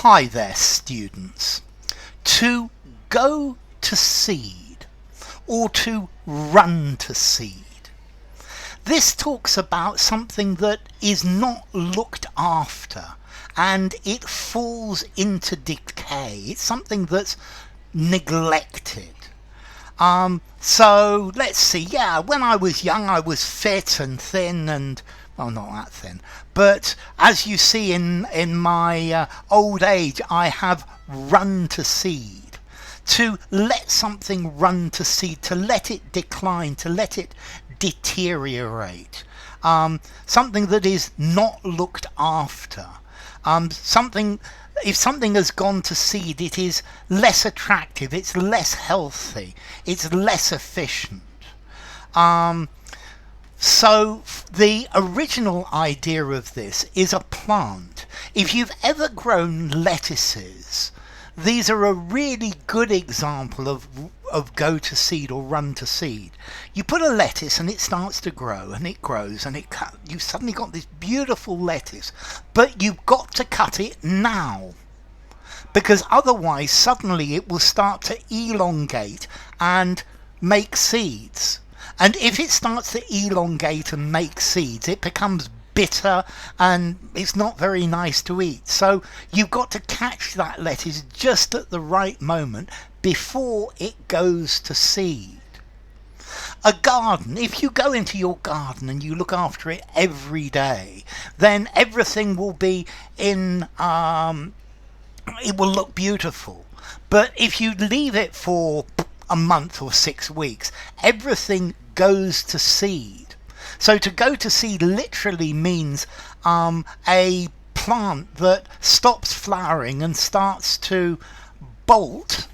Hi there, students. To go to seed or to run to seed. This talks about something that is not looked after and it falls into decay. It's something that's neglected. So let's see. Yeah, when I was young, I was fit and thin and, well, not that thin. But as you see in my old age, I have run to seed. To let something run to seed, to let it decline, to let it deteriorate. Something that is not looked after. If something has gone to seed, it is less attractive, it's less healthy, it's less efficient. So the original idea of this is a plant. If you've ever grown lettuces, these are a really good example of go to seed or run to seed. You put a lettuce and it starts to grow and it grows and you've suddenly got this beautiful lettuce, but you've got to cut it now, because otherwise suddenly it will start to elongate and make seeds. And if it starts to elongate and make seeds, it becomes bitter and it's not very nice to eat. So you've got to catch that lettuce just at the right moment before it goes to seed. A garden, if you go into your garden and you look after it every day, then everything will be it will look beautiful. But if you leave it for a month or 6 weeks, everything goes to seed. So to go to seed literally means a plant that stops flowering and starts to bolt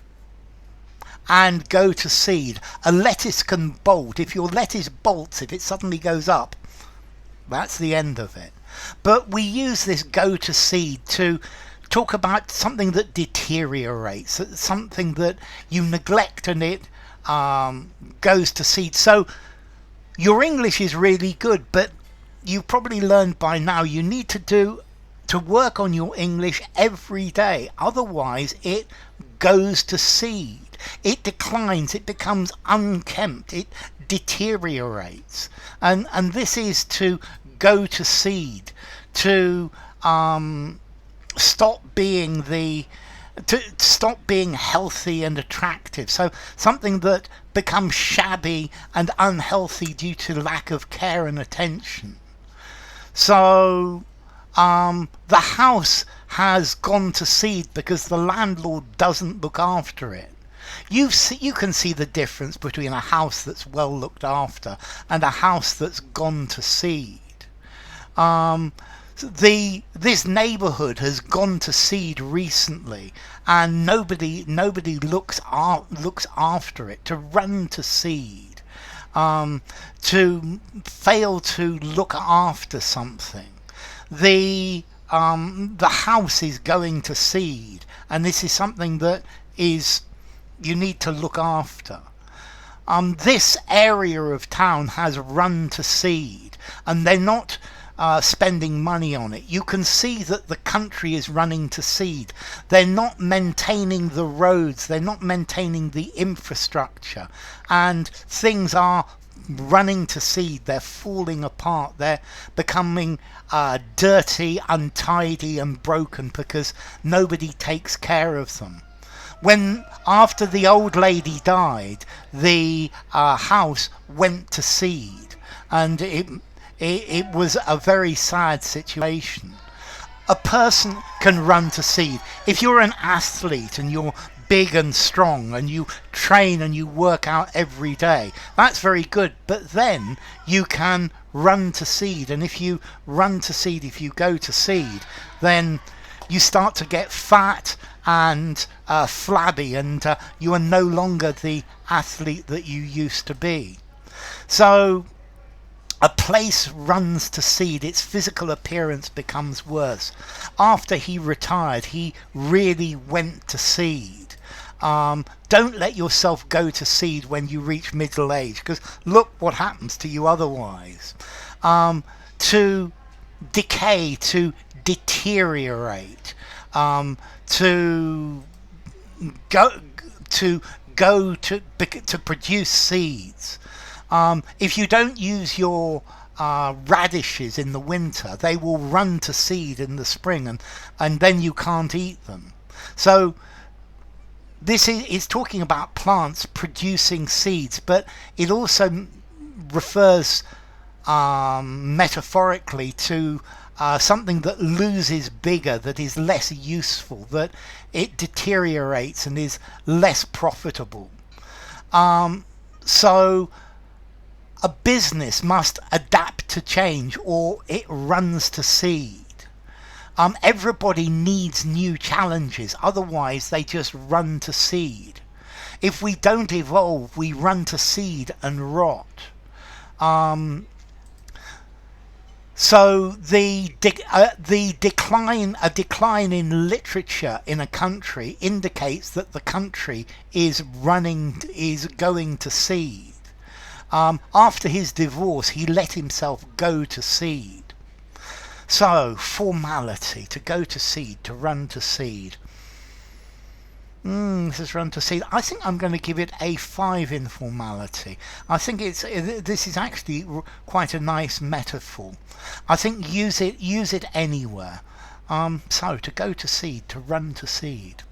and go to seed. A lettuce can bolt. If your lettuce bolts, if it suddenly goes up, that's the end of it. But we use this go to seed to talk about something that deteriorates, something that you neglect and it goes to seed. So your English is really good, but you've probably learned by now you need to work on your English every day. Otherwise it goes to seed. It declines, it becomes unkempt, it deteriorates. And this is to go to seed, to stop being healthy and attractive. So something that becomes shabby and unhealthy due to lack of care and attention. So the house has gone to seed because the landlord doesn't look after it. You can see the difference between a house that's well looked after and a house that's gone to seed. This neighborhood has gone to seed recently, and nobody looks after it. To run to seed, to fail to look after something. The house is going to seed, and this is something that you need to look after. This area of town has run to seed, and they're not spending money on it. You can see that the country is running to seed. They're not maintaining the roads, they're not maintaining the infrastructure, and things are running to seed. They're falling apart, they're becoming dirty, untidy and broken because nobody takes care of them. When after the old lady died, the house went to seed, and it was a very sad situation. A person can run to seed. If you're an athlete and you're big and strong and you train and you work out every day, that's very good. But then you can run to seed. And if you run to seed, if you go to seed, then you start to get fat and flabby, and you are no longer the athlete that you used to be. So a place runs to seed, its physical appearance becomes worse. After he retired, he really went to seed. Don't let yourself go to seed when you reach middle age, because look what happens to you otherwise. To decay, to deteriorate, um, to go to to produce seeds. If you don't use your radishes in the winter, they will run to seed in the spring, and then you can't eat them. So this is talking about plants producing seeds, but it also refers metaphorically to something that loses bigger, that is less useful, that it deteriorates and is less profitable. So a business must adapt to change or it runs to seed. Everybody needs new challenges, otherwise they just run to seed. If we don't evolve, we run to seed and rot. So the decline, a decline in literature in a country indicates that the country is going to seed. After his divorce, he let himself go to seed. So formality, to go to seed, to run to seed. This is run to seed. I think I'm going to give it a 5 in formality. I think this is actually quite a nice metaphor. I think use it anywhere. So to go to seed, to run to seed.